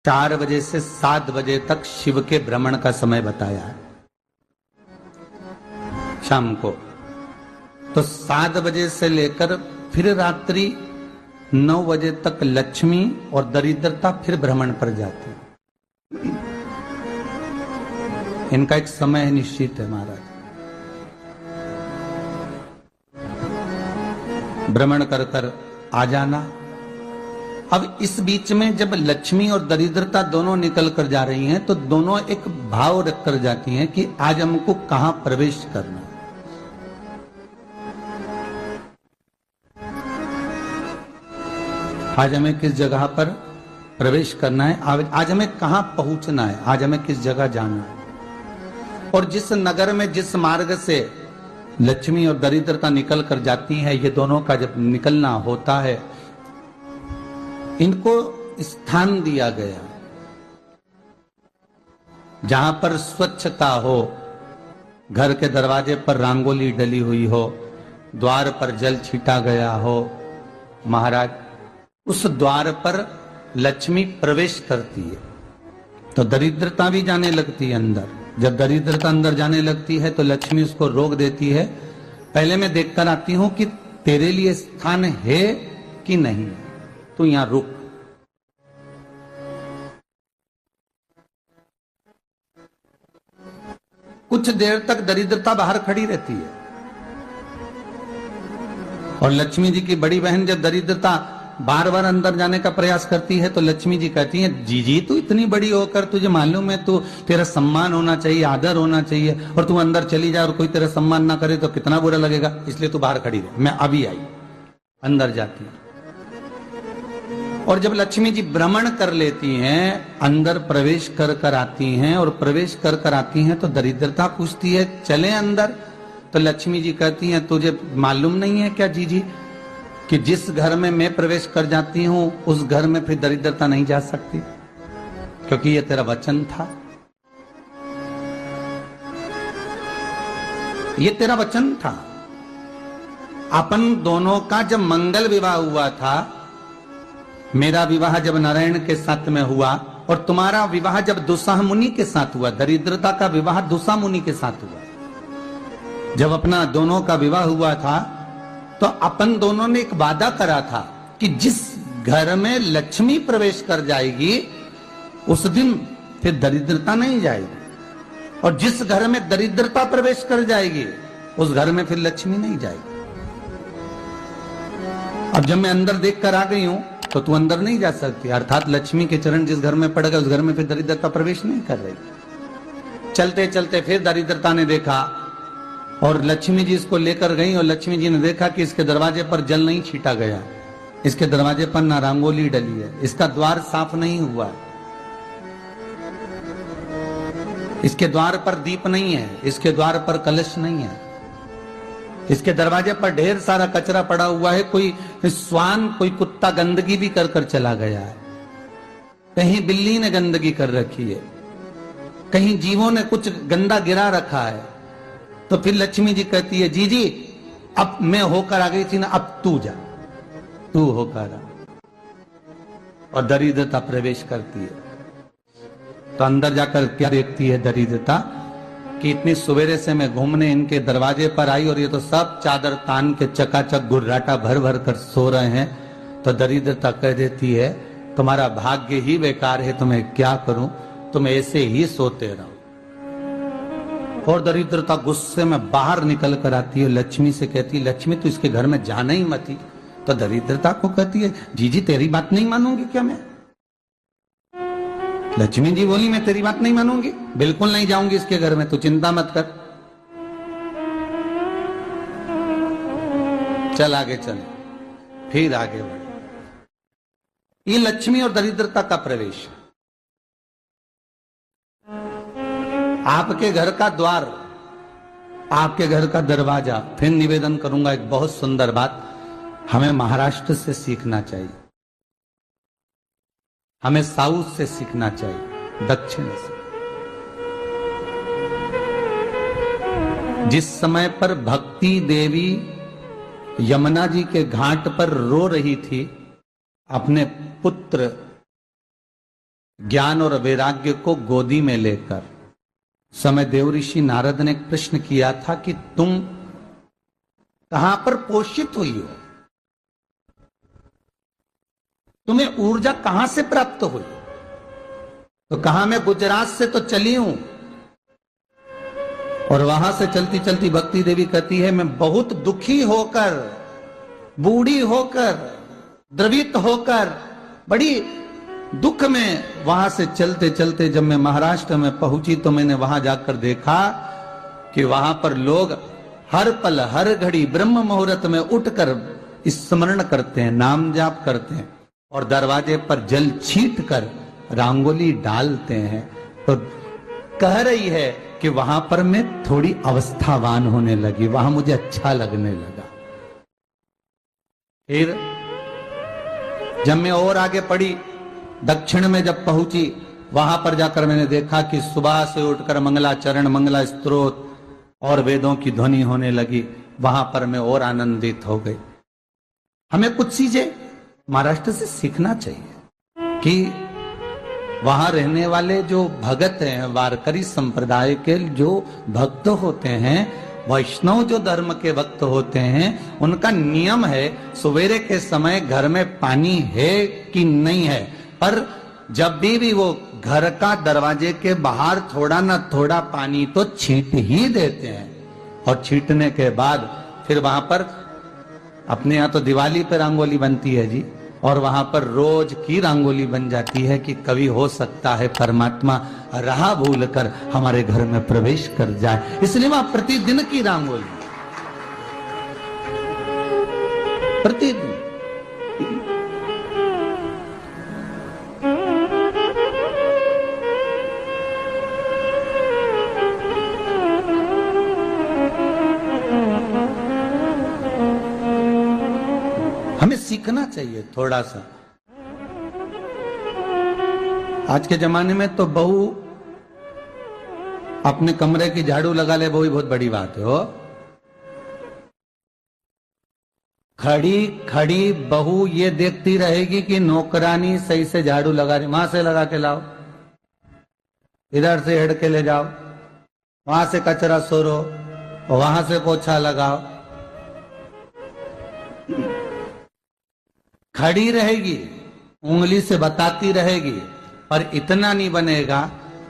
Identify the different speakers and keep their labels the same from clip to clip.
Speaker 1: 4 बजे से 7 बजे तक शिव के भ्रमण का समय बताया है शाम को। तो 7 बजे से लेकर फिर रात्रि 9 बजे तक लक्ष्मी और दरिद्रता फिर भ्रमण पर जाती है। इनका एक समय निश्चित है महाराज। भ्रमण कर कर आ जाना। अब इस बीच में जब लक्ष्मी और दरिद्रता दोनों निकल कर जा रही हैं तो दोनों एक भाव रख कर जाती हैं कि आज हमको कहां प्रवेश करना है। आज हमें किस जगह पर प्रवेश करना है, आज हमें कहां पहुंचना है, आज हमें किस जगह जाना है। और जिस नगर में जिस मार्ग से लक्ष्मी और दरिद्रता निकल कर जाती है, ये दोनों का जब निकलना होता है, इनको स्थान दिया गया जहां पर स्वच्छता हो, घर के दरवाजे पर रंगोली डली हुई हो, द्वार पर जल छीटा गया हो। महाराज उस द्वार पर लक्ष्मी प्रवेश करती है तो दरिद्रता भी जाने लगती है अंदर। जब दरिद्रता अंदर जाने लगती है तो लक्ष्मी उसको रोक देती है। पहले मैं देखकर आती हूं कि तेरे लिए स्थान है कि नहीं, तू यहां रुक। कुछ देर तक दरिद्रता बाहर खड़ी रहती है और लक्ष्मी जी की बड़ी बहन जब दरिद्रता बार बार अंदर जाने का प्रयास करती है तो लक्ष्मी जी कहती हैं, जीजी तू इतनी बड़ी होकर तुझे मालूम है तू तेरा सम्मान होना चाहिए, आदर होना चाहिए, और तू अंदर चली जाए और कोई तेरा सम्मान ना करे तो कितना बुरा लगेगा, इसलिए तू बाहर खड़ी रहे। मैं अभी आई। अंदर जाती है और जब लक्ष्मी जी भ्रमण कर लेती हैं, अंदर प्रवेश कर कर आती हैं और प्रवेश कर कर आती हैं तो दरिद्रता पूछती है चले अंदर। तो लक्ष्मी जी कहती हैं, तुझे मालूम नहीं है क्या जीजी कि जिस घर में मैं प्रवेश कर जाती हूं उस घर में फिर दरिद्रता नहीं जा सकती, क्योंकि ये तेरा वचन था, ये तेरा वचन था। अपन दोनों का जब मंगल विवाह हुआ था, मेरा विवाह जब नारायण के साथ में हुआ और तुम्हारा विवाह जब दुस्साह मुनि के साथ हुआ, दरिद्रता का विवाह दुस्साह मुनि के साथ हुआ। जब अपना दोनों का विवाह हुआ था तो अपन दोनों ने एक वादा करा था कि जिस घर में लक्ष्मी प्रवेश कर जाएगी उस दिन फिर दरिद्रता नहीं जाएगी, और जिस घर में दरिद्रता प्रवेश कर जाएगी उस घर में फिर लक्ष्मी नहीं जाएगी। अब जब मैं अंदर देख कर आ गई हूं तो तू अंदर नहीं जा सकती, अर्थात लक्ष्मी के चरण जिस घर में पड़ गए उस घर में फिर दरिद्रता प्रवेश नहीं कर रही। चलते चलते फिर दरिद्रता ने देखा और लक्ष्मी जी इसको लेकर गई और लक्ष्मी जी ने देखा कि इसके दरवाजे पर जल नहीं छीटा गया, इसके दरवाजे पर ना रंगोली डली है, इसका द्वार साफ नहीं हुआ, इसके द्वार पर दीप नहीं है, इसके द्वार पर कलश नहीं है, इसके दरवाजे पर ढेर सारा कचरा पड़ा हुआ है, कोई श्वान कोई कुत्ता गंदगी भी कर कर चला गया है, कहीं बिल्ली ने गंदगी कर रखी है, कहीं जीवों ने कुछ गंदा गिरा रखा है। तो फिर लक्ष्मी जी कहती है, जी जी अब मैं होकर आ गई थी ना, अब तू जा, तू होकर आ। और दरिद्रता प्रवेश करती है तो अंदर जाकर क्या देखती है दरिद्रता कि इतनी सवेरे से मैं घूमने इनके दरवाजे पर आई और ये तो सब चादर तान के चकाचक गुर्राटा भर भर कर सो रहे हैं। तो दरिद्रता कह देती है, तुम्हारा भाग्य ही बेकार है, तुम्हें क्या करूं, तुम ऐसे ही सोते रहो। और दरिद्रता गुस्से में बाहर निकल कर आती है, लक्ष्मी से कहती है, लक्ष्मी तू इसके घर में जाना ही मत। तो दरिद्रता को कहती है, जीजी तेरी बात नहीं मानूंगी क्या मैं? लक्ष्मी जी बोली, मैं तेरी बात नहीं मानूंगी, बिल्कुल नहीं जाऊंगी इसके घर में, तू चिंता मत कर, चल आगे चले। फिर आगे बढ़े। ये लक्ष्मी और दरिद्रता का प्रवेश। आपके घर का द्वार, आपके घर का दरवाजा। फिर निवेदन करूंगा एक बहुत सुंदर बात, हमें महाराष्ट्र से सीखना चाहिए, हमें साउथ से सीखना चाहिए, दक्षिण से। जिस समय पर भक्ति देवी यमुना जी के घाट पर रो रही थी अपने पुत्र ज्ञान और वैराग्य को गोदी में लेकर समय देव ऋषि नारद ने एक प्रश्न किया था कि तुम कहां पर पोषित हुई हो, तुम्हें ऊर्जा कहां से प्राप्त हुई? तो कहा मैं गुजरात से तो चली हूं, और वहां से चलती चलती भक्ति देवी कहती है मैं बहुत दुखी होकर, बूढ़ी होकर, द्रवित होकर, बड़ी दुख में वहां से चलते चलते जब मैं महाराष्ट्र में पहुंची तो मैंने वहां जाकर देखा कि वहां पर लोग हर पल हर घड़ी ब्रह्म मुहूर्त में उठकर स्मरण करते हैं, नाम जाप करते हैं और दरवाजे पर जल छीट कर रंगोली डालते हैं। तो कह रही है कि वहां पर मैं थोड़ी अवस्थावान होने लगी, वहां मुझे अच्छा लगने लगा। फिर जब मैं और आगे पड़ी, दक्षिण में जब पहुंची, वहां पर जाकर मैंने देखा कि सुबह से उठकर मंगलाचरण, मंगला स्तोत्र और वेदों की ध्वनि होने लगी। वहां पर मैं और आनंदित हो गई। हमें कुछ चीजें महाराष्ट्र से सीखना चाहिए कि वहां रहने वाले जो भगत हैं, वारकरी संप्रदाय के जो भक्त होते हैं, वैष्णव जो धर्म के भक्त होते हैं, उनका नियम है सवेरे के समय घर में पानी है कि नहीं है, पर जब भी वो घर का दरवाजे के बाहर थोड़ा ना थोड़ा पानी तो छींट ही देते हैं। और छींटने के बाद फिर वहां पर अपने यहाँ तो दिवाली पे रंगोली बनती है जी, और वहां पर रोज की रंगोली बन जाती है कि कभी हो सकता है परमात्मा राह भूल कर हमारे घर में प्रवेश कर जाए, इसलिए वहां प्रतिदिन की रंगोली, प्रतिदिन। हमें सीखना चाहिए थोड़ा सा। आज के जमाने में तो बहू अपने कमरे की झाड़ू लगा ले, वो ही बहुत बड़ी बात है। हो खड़ी खड़ी बहू ये देखती रहेगी कि नौकरानी सही से झाड़ू लगा रही, वहां से लगा के लाओ, इधर से हेड के ले जाओ, वहां से कचरा सोरो, वहां से पोछा लगाओ। खड़ी रहेगी, उंगली से बताती रहेगी, पर इतना नहीं बनेगा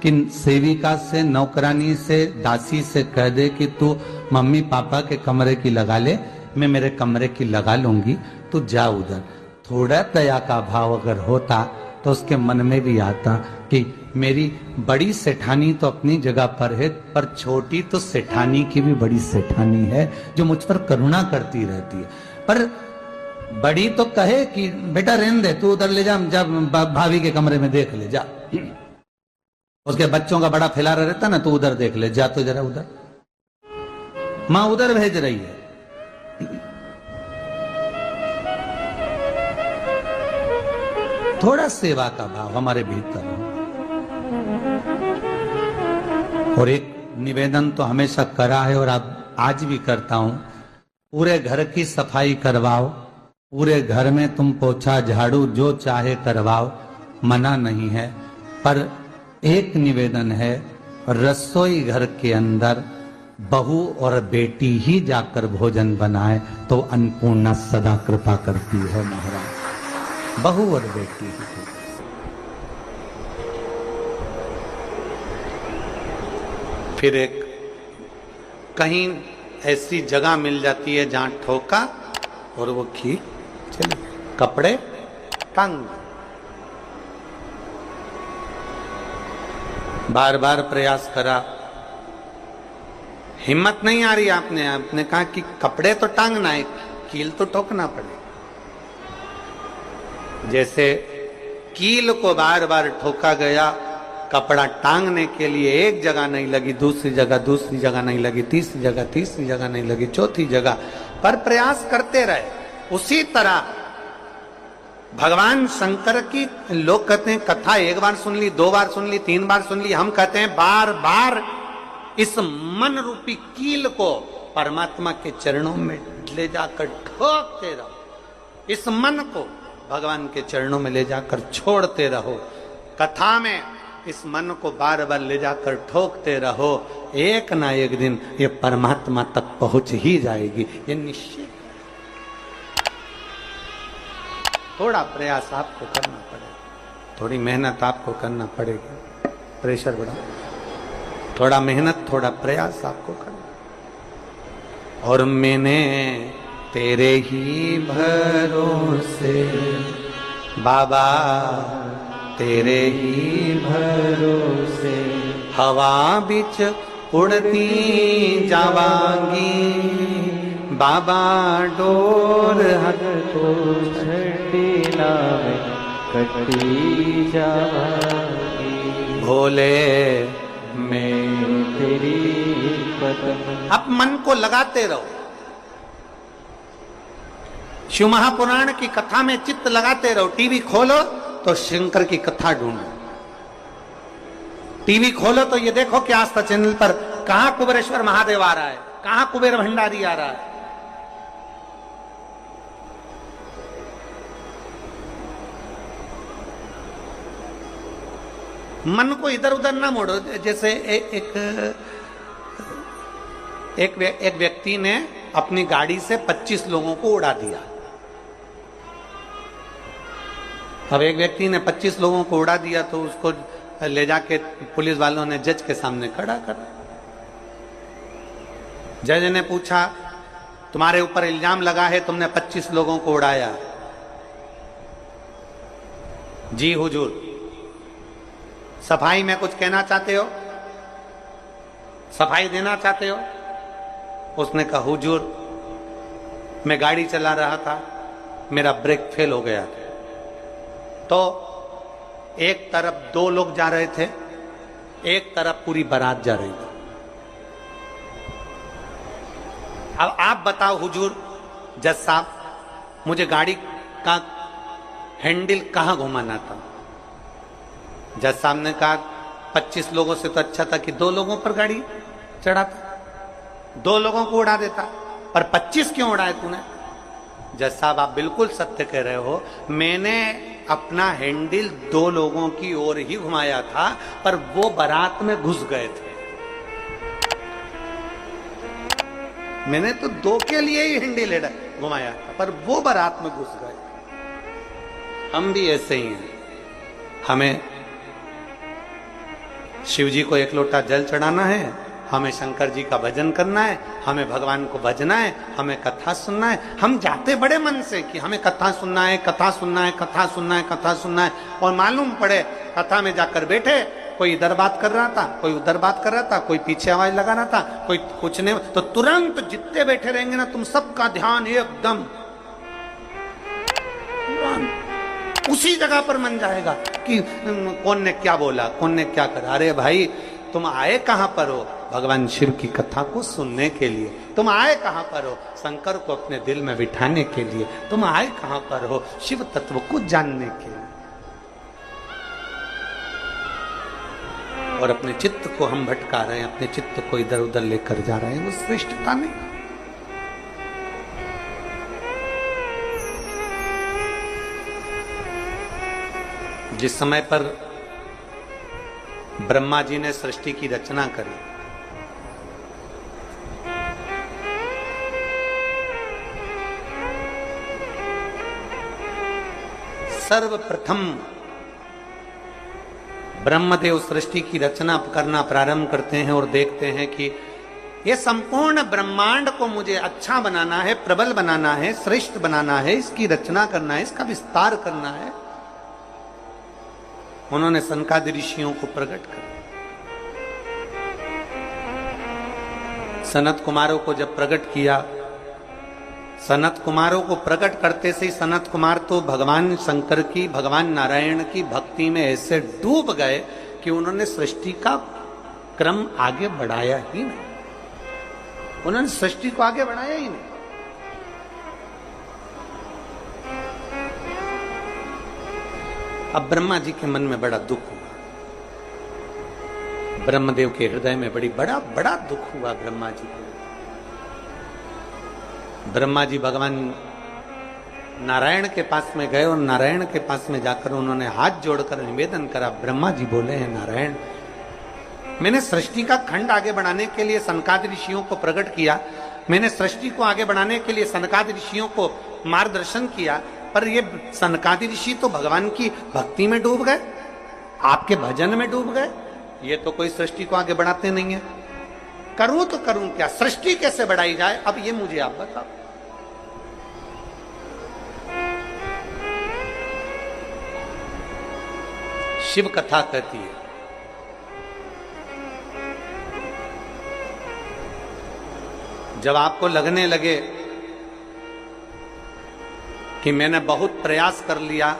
Speaker 1: कि सेविका से, नौकरानी से, दासी से कह दे कि तू मम्मी पापा के कमरे की लगा ले, मैं मेरे कमरे की लगा लूंगी, तू जा उधर। थोड़ा दया का भाव अगर होता तो उसके मन में भी आता कि मेरी बड़ी सेठानी तो अपनी जगह पर है, पर छोटी तो सेठानी की भी बड़ी सेठानी है जो मुझ पर करुणा करती रहती है। पर बड़ी तो कहे कि बेटा रहने दे, तू उधर ले जा, जब भाभी के कमरे में देख ले जा, उसके बच्चों का बड़ा फैलारा रहता ना, तू उधर देख ले जा, तो जरा उधर, मां उधर भेज रही है। थोड़ा सेवा का भाव हमारे भीतर हो। और एक निवेदन तो हमेशा करा है और अब आज भी करता हूं, पूरे घर की सफाई करवाओ, पूरे घर में तुम पोछा झाड़ू जो चाहे करवाओ, मना नहीं है। पर एक निवेदन है, रसोई घर के अंदर बहू और बेटी ही जाकर भोजन बनाए तो अन्नपूर्णा सदा कृपा करती है महाराज, बहू और बेटी ही। फिर एक कहीं ऐसी जगह मिल जाती है जहां ठोका और वो खींच चले, कपड़े टांग, बार बार प्रयास करा, हिम्मत नहीं आ रही। आपने कहा कि कपड़े तो टांगना है, कील तो ठोकना पड़े। जैसे कील को बार बार ठोका गया, कपड़ा टांगने के लिए एक जगह नहीं लगी, दूसरी जगह नहीं लगी, तीसरी जगह नहीं लगी, चौथी जगह पर प्रयास करते रहे। उसी तरह भगवान शंकर की, लोग कहते हैं कथा एक बार सुन ली, 2 बार सुन ली, 3 बार सुन ली, हम कहते हैं बार बार इस मन रूपी कील को परमात्मा के चरणों में ले जाकर ठोकते रहो, इस मन को भगवान के चरणों में ले जाकर छोड़ते रहो, कथा में इस मन को बार बार ले जाकर ठोकते रहो, एक ना एक दिन ये परमात्मा तक पहुंच ही जाएगी, ये निश्चित। थोड़ा प्रयास आपको करना पड़ेगा, थोड़ी मेहनत आपको करना पड़ेगी, प्रेशर बढ़ा, थोड़ा मेहनत थोड़ा प्रयास आपको करना। और मैंने तेरे ही भरोसे बाबा, तेरे ही भरोसे हवा बिच उड़ती जावांगी बाबा, डोर हर तो छड़ी नावे कटी जावांगी भोले मैं तेरी कदम। अब मन को लगाते रहो, शिव महापुराण की कथा में चित्त लगाते रहो। टीवी खोलो तो शंकर की कथा ढूंढो, टीवी खोलो तो ये देखो कि आस्था चैनल पर कहां कुबेरेश्वर महादेव आ रहा है, कहां कुबेर भंडारी आ रहा है। मन को इधर उधर ना मोड़ो। जैसे एक व्यक्ति ने अपनी गाड़ी से 25 लोगों को उड़ा दिया। अब एक व्यक्ति ने 25 लोगों को उड़ा दिया तो उसको ले जाके पुलिस वालों ने जज के सामने खड़ा कर। जज ने पूछा, तुम्हारे ऊपर इल्जाम लगा है तुमने 25 लोगों को उड़ाया। जी हुजूर, सफाई में कुछ कहना चाहते हो, सफाई देना चाहते हो? उसने कहा, हुजूर मैं गाड़ी चला रहा था, मेरा ब्रेक फेल हो गया, तो एक तरफ 2 लोग जा रहे थे, एक तरफ पूरी बारात जा रही थी। अब आप बताओ हुजूर, जज साहब मुझे गाड़ी का हैंडल कहां घुमाना था? जज साहब ने कहा 25 लोगों से तो अच्छा था कि 2 लोगों पर गाड़ी चढ़ाता, 2 लोगों को उड़ा देता, पर 25 क्यों उड़ाए तूने? जज साहब आप बिल्कुल सत्य कह रहे हो, मैंने अपना हैंडल 2 लोगों की ओर ही घुमाया था, पर वो बारात में घुस गए थे। मैंने तो 2 के लिए ही हैंडल घुमाया था, पर वो बारात में घुस गए। हम भी ऐसे ही हैं, हमें शिव जी को 1 लोटा जल चढ़ाना है, हमें शंकर जी का भजन करना है, हमें भगवान को भजना है, हमें कथा सुनना है। हम जाते बड़े मन से कि हमें कथा सुनना है, कथा सुनना है, कथा सुनना है, कथा सुनना है, और मालूम पड़े कथा में जाकर बैठे, कोई इधर बात कर रहा था, कोई उधर बात कर रहा था, कोई पीछे आवाज लगा रहा था, कोई कुछ नहीं, तो तुरंत जितने बैठे रहेंगे ना, तुम सबका ध्यान एकदम उसी जगह पर मन जाएगा कि कौन ने क्या बोला, कौन ने क्या करा। अरे भाई, तुम आए कहां पर हो? भगवान शिव की कथा को सुनने के लिए। तुम आए कहां पर हो? शंकर को अपने दिल में बिठाने के लिए। तुम आए कहां पर हो? शिव तत्व को जानने के लिए। और अपने चित्त को हम भटका रहे हैं, अपने चित्त को इधर उधर लेकर जा रहे हैं, वो श्रेष्ठता नहीं। जिस समय पर ब्रह्मा जी ने सृष्टि की रचना करी, सर्वप्रथम ब्रह्मदेव सृष्टि की रचना करना प्रारंभ करते हैं और देखते हैं कि ये संपूर्ण ब्रह्मांड को मुझे अच्छा बनाना है, प्रबल बनाना है, श्रेष्ठ बनाना है, इसकी रचना करना है, इसका विस्तार करना है। उन्होंने सनकादि ऋषियों को प्रकट कर, सनत कुमारों को जब प्रकट किया, सनत कुमारों को प्रकट करते से ही सनत कुमार तो भगवान शंकर की, भगवान नारायण की भक्ति में ऐसे डूब गए कि उन्होंने सृष्टि का क्रम आगे बढ़ाया ही नहीं। उन्होंने सृष्टि को आगे बढ़ाया ही नहीं। अब ब्रह्मा जी के मन में बड़ा दुख हुआ, ब्रह्मदेव के हृदय में बड़ा दुख हुआ ब्रह्मा जी को। ब्रह्मा जी भगवान नारायण के पास में गए और नारायण के पास में जाकर उन्होंने हाथ जोड़कर निवेदन करा, ब्रह्मा जी बोले हैं नारायण, मैंने सृष्टि का खंड आगे बढ़ाने के लिए सनकादि ऋषियों को प्रकट किया, मैंने सृष्टि को आगे बढ़ाने के लिए सनकादि ऋषियों को मार्गदर्शन किया, पर ये सनकादि ऋषि तो भगवान की भक्ति में डूब गए, आपके भजन में डूब गए, ये तो कोई सृष्टि को आगे बढ़ाते नहीं है। करूं तो करूं क्या, सृष्टि कैसे बढ़ाई जाए, अब ये मुझे आप बताओ। शिव कथा कहती है, जब आपको लगने लगे कि मैंने बहुत प्रयास कर लिया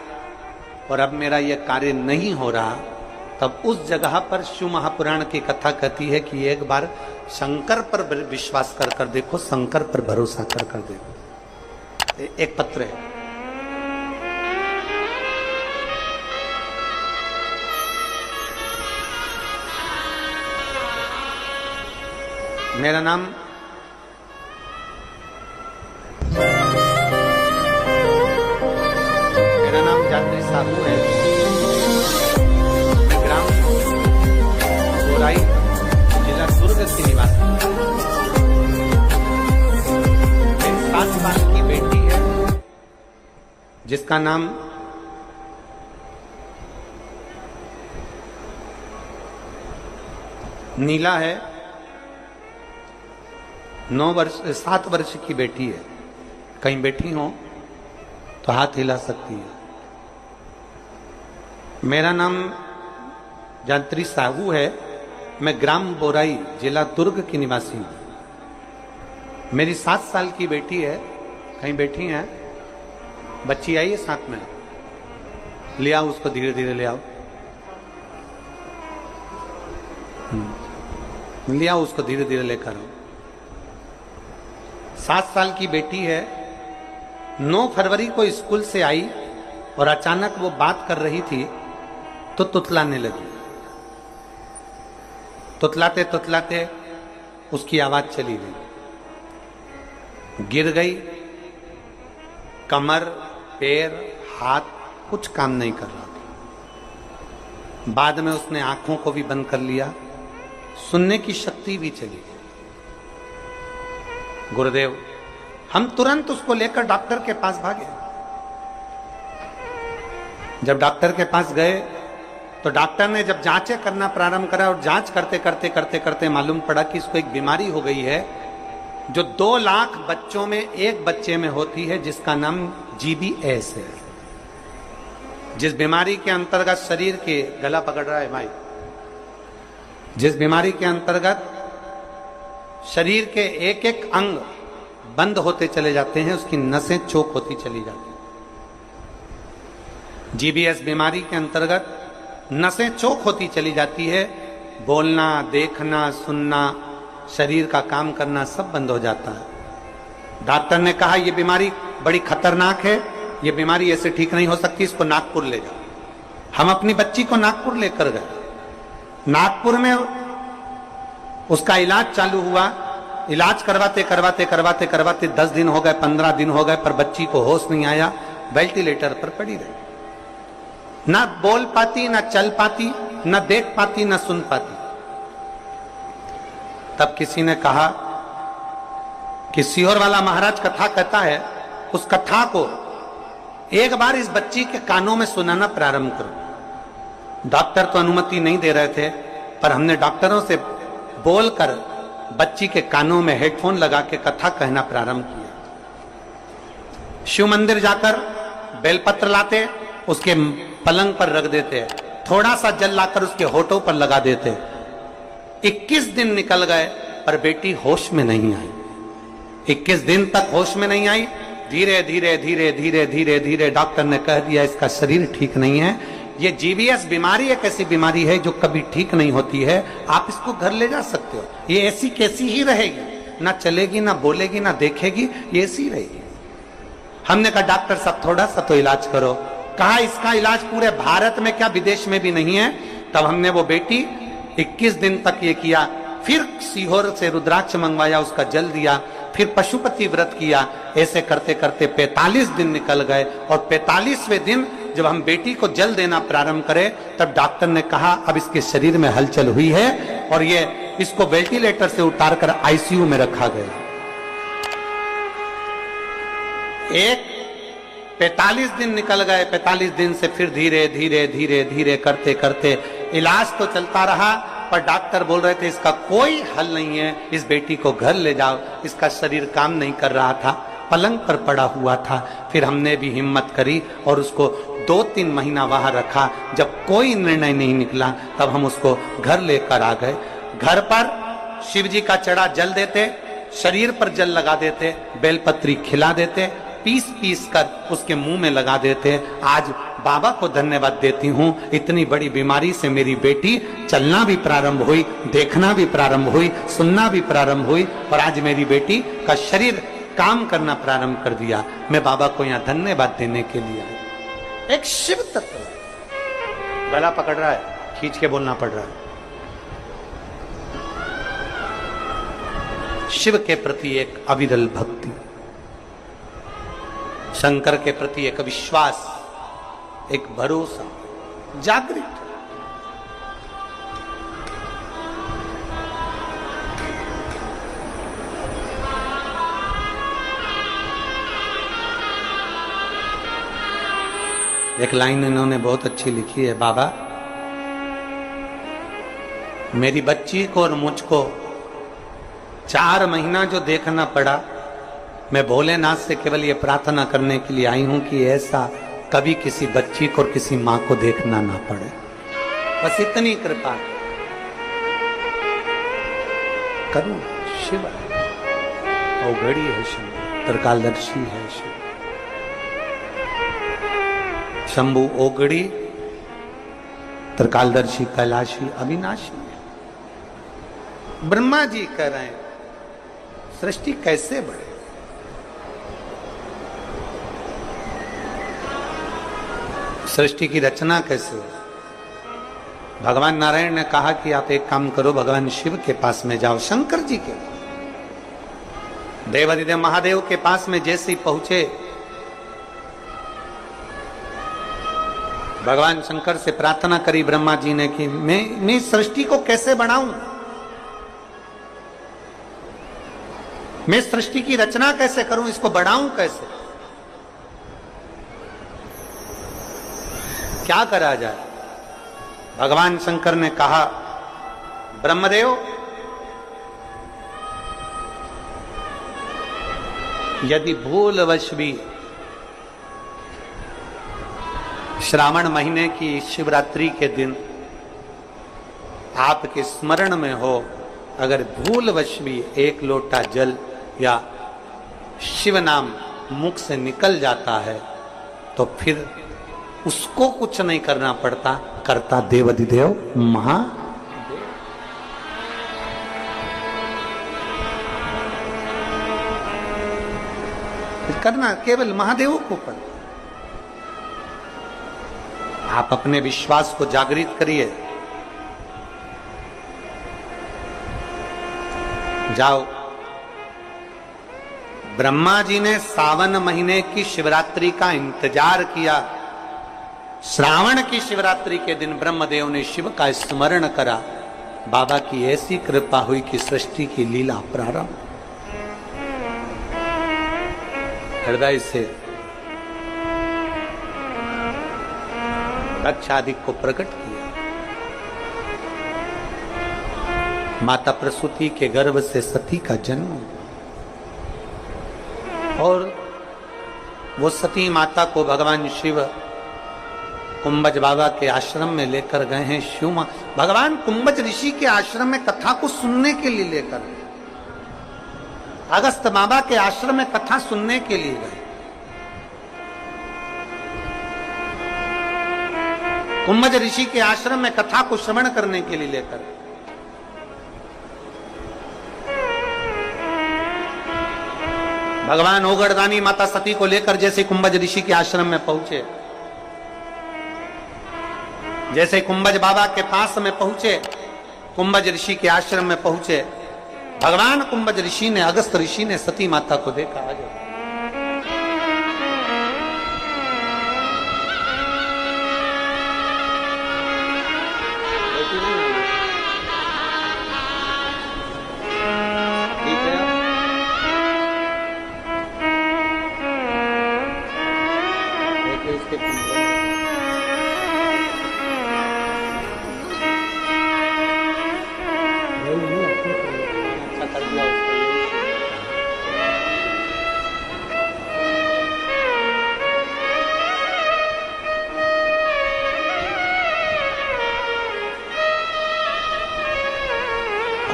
Speaker 1: और अब मेरा यह कार्य नहीं हो रहा, तब उस जगह पर शिव महापुराण की कथा कहती है कि एक बार शंकर पर विश्वास कर देखो, शंकर पर भरोसा कर देखो। एक पत्र है, मेरा नाम जात्री साहू है, मैं ग्राम गोराई जिला दुर्ग की निवासी। मेरी 7 साल की बेटी है जिसका नाम नीला है, 7 वर्ष की बेटी है। कहीं बैठी हो तो हाथ हिला सकती है। मेरा नाम जात्री साहू है, मैं ग्राम बोराई जिला दुर्ग की निवासी हूं। मेरी 7 साल की बेटी है, कहीं बैठी है, बच्ची आई है साथ में, ले आओ उसको, धीरे धीरे ले आओ, ले आओ उसको, धीरे धीरे लेकर आओ। 7 साल की बेटी है, 9 फरवरी को स्कूल से आई और अचानक वो बात कर रही थी तो तुतलाने लगी। तुतलाते तुतलाते उसकी आवाज चली गई, गिर गई, कमर, पैर, हाथ कुछ काम नहीं कर रहा था। बाद में उसने आंखों को भी बंद कर लिया, सुनने की शक्ति भी चली गई। गुरुदेव, हम तुरंत उसको लेकर डॉक्टर के पास भागे। जब डॉक्टर के पास गए तो डॉक्टर ने जब जांचें करना प्रारंभ करा और जांच करते करते करते करते मालूम पड़ा कि इसको एक बीमारी हो गई है जो 2 लाख बच्चों में एक बच्चे में होती है, जिसका नाम GBS है। जिस बीमारी के अंतर्गत शरीर के, गला पकड़ रहा है भाई, जिस बीमारी के अंतर्गत शरीर के एक एक अंग बंद होते चले जाते हैं, उसकी नसें चोक होती चली जाती हैं। GBS बीमारी के अंतर्गत नसें चोक होती चली जाती है, बोलना, देखना, सुनना, शरीर का काम करना सब बंद हो जाता है। डॉक्टर ने कहा यह बीमारी बड़ी खतरनाक है, ये बीमारी ऐसे ठीक नहीं हो सकती, इसको नागपुर ले जाओ। हम अपनी बच्ची को नागपुर लेकर गए। नागपुर में उसका इलाज चालू हुआ। इलाज करवाते करवाते करवाते करवाते 10 दिन हो गए, 15 दिन हो गए, पर बच्ची को होश नहीं आया, वेंटिलेटर पर पड़ी रही। ना बोल पाती, ना चल पाती, ना देख पाती, ना सुन पाती। तब किसी ने कहा कि सीहोर वाला महाराज कथा कहता है, उस कथा को एक बार इस बच्ची के कानों में सुनाना प्रारंभ करो। डॉक्टर तो अनुमति नहीं दे रहे थे, पर हमने डॉक्टरों से बोलकर बच्ची के कानों में हेडफोन लगा के कथा कहना प्रारंभ किया। शिव मंदिर जाकर बेलपत्र लाते, उसके पलंग पर रख देते, थोड़ा सा जल लाकर उसके होठों पर लगा देते। 21 दिन निकल गए पर बेटी होश में नहीं आई। 21 दिन तक होश में नहीं आई। धीरे धीरे धीरे धीरे धीरे धीरे डॉक्टर ने कह दिया इसका शरीर ठीक नहीं है, ये GBS बीमारी एक ऐसी बीमारी है जो कभी ठीक नहीं होती है, आप इसको घर ले जा सकते हो, ये ऐसी कैसी ही रहेगी, ना चलेगी, ना बोलेगी, ना देखेगी, ये ऐसी रहेगी। हमने कहा डॉक्टर साहब थोड़ा सा तो इलाज करो। कहा इसका इलाज पूरे भारत में क्या विदेश में भी नहीं है। तब हमने वो बेटी 21 दिन तक ये किया, फिर सीहोर से रुद्राक्ष मंगवाया, उसका जल दिया, फिर पशुपति व्रत किया। ऐसे करते करते 45 दिन निकल गए और 45वें दिन जब हम बेटी को जल देना प्रारंभ करें तब डॉक्टर ने कहा अब इसके शरीर में हलचल हुई है और ये इसको वेंटिलेटर से उतारकर आईसीयू में रखा गया। एक 45 दिन निकल गए। 45 दिन से फिर धीरे धीरे धीरे धीरे करते करते इलाज तो चलता रहा, पर डॉक्टर बोल रहे थे इसका कोई हल नहीं है, इस बेटी को घर ले जाओ। इसका शरीर काम नहीं कर रहा था, पलंग पर पड़ा हुआ था। फिर हमने भी हिम्मत करी और उसको 2-3 महीना वहां रखा। जब कोई निर्णय नहीं निकला तब हम उसको घर लेकर आ गए। घर पर शिव जी का चढ़ा जल देते, शरीर पर जल लगा देते, बेलपत्री खिला देते, पीस पीस कर उसके मुंह में लगा देते। आज बाबा को धन्यवाद देती हूँ, इतनी बड़ी बीमारी से मेरी बेटी चलना भी प्रारंभ हुई, देखना भी प्रारंभ हुई, सुनना भी प्रारंभ हुई और आज मेरी बेटी का शरीर काम करना प्रारंभ कर दिया। मैं बाबा को यहाँ धन्यवाद देने के लिए आया। एक शिव तत्व गला पकड़ रहा है, खींच के बोलना पड़ रहा है। शिव के प्रति एक अविरल भक्ति, शंकर के प्रति एक विश्वास, एक भरोसा जागृत। एक लाइन इन्होंने बहुत अच्छी लिखी है, बाबा मेरी बच्ची को और मुझको 4 महीना जो देखना पड़ा, मैं भोलेनाथ से केवल ये प्रार्थना करने के लिए आई हूं कि ऐसा कभी किसी बच्ची को और किसी मां को देखना ना पड़े। बस इतनी कृपा करूं। शिव औघड़ी है, शिव त्रिकालदर्शी है, शिव शंभु औघड़ी, त्रिकालदर्शी, कैलाशी, अविनाशी है। ब्रह्मा जी कह रहे हैं सृष्टि कैसे बढ़े, सृष्टि की रचना कैसे हो। भगवान नारायण ने कहा कि आप एक काम करो, भगवान शिव के पास में जाओ, शंकर जी के देवादिदेव महादेव के पास में जैसे ही पहुंचे, भगवान शंकर से प्रार्थना करी ब्रह्मा जी ने कि मैं सृष्टि को कैसे बढ़ाऊं, मैं सृष्टि की रचना कैसे करूं, इसको बढ़ाऊं कैसे, क्या करा जाए। भगवान शंकर ने कहा ब्रह्मदेव यदि भूलवश भी श्रावण महीने की शिवरात्रि के दिन आपके स्मरण में हो, अगर भूलवश भी 1 लोटा जल या शिव नाम मुख से निकल जाता है तो फिर उसको कुछ नहीं करना पड़ता, करता देवाधिदेव महादेव। करना केवल महादेव को पड़ता। आप अपने विश्वास को जागृत करिए, जाओ। ब्रह्मा जी ने सावन महीने की शिवरात्रि का इंतजार किया। श्रावण की शिवरात्रि के दिन ब्रह्मदेव ने शिव का स्मरण करा। बाबा की ऐसी कृपा हुई कि सृष्टि की लीला प्रारंभ। हृदय से रक्षादि को प्रकट किया। माता प्रसूति के गर्भ से सती का जन्म, और वो सती माता को भगवान शिव कुंभज बाबा के आश्रम में लेकर गए हैं। शिव भगवान कुंभज ऋषि के आश्रम में कथा को सुनने के लिए लेकर, अगस्त बाबा के आश्रम में कथा सुनने के लिए गए। कुंभज ऋषि के आश्रम में कथा को श्रवण करने के लिए लेकर, भगवान ओगड़दानी माता सती को लेकर जैसे कुंभज ऋषि के आश्रम में पहुंचे, जैसे कुंभज बाबा के पास में पहुंचे, कुंभज ऋषि के आश्रम में पहुंचे, भगवान कुंभज ऋषि ने, अगस्त ऋषि ने सती माता को देखा। आ जाओ।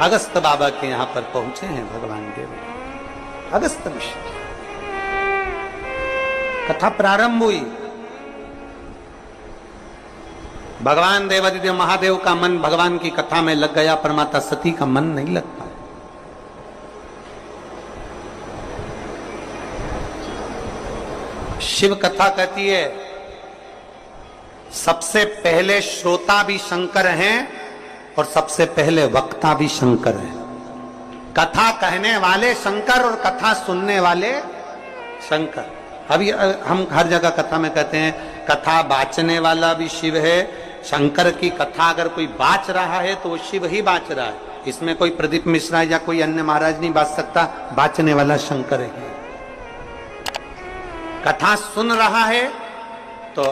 Speaker 1: अगस्त बाबा के यहां पर पहुंचे हैं भगवान देव। अगस्त ऋषि, कथा प्रारंभ हुई। भगवान देवादिदेव महादेव का मन भगवान की कथा में लग गया, पर माता सती का मन नहीं लग पाया। शिव कथा कहती है सबसे पहले श्रोता भी शंकर हैं और सबसे पहले वक्ता भी शंकर है। कथा कहने वाले शंकर और कथा सुनने वाले शंकर। अभी हम हर जगह कथा में कहते हैं कथा बाचने वाला भी शिव है। शंकर की कथा अगर कोई बाच रहा है तो वो शिव ही बाच रहा है। इसमें कोई प्रदीप मिश्रा या कोई अन्य महाराज नहीं बाच सकता, बाचने वाला शंकर है। कथा सुन रहा है तो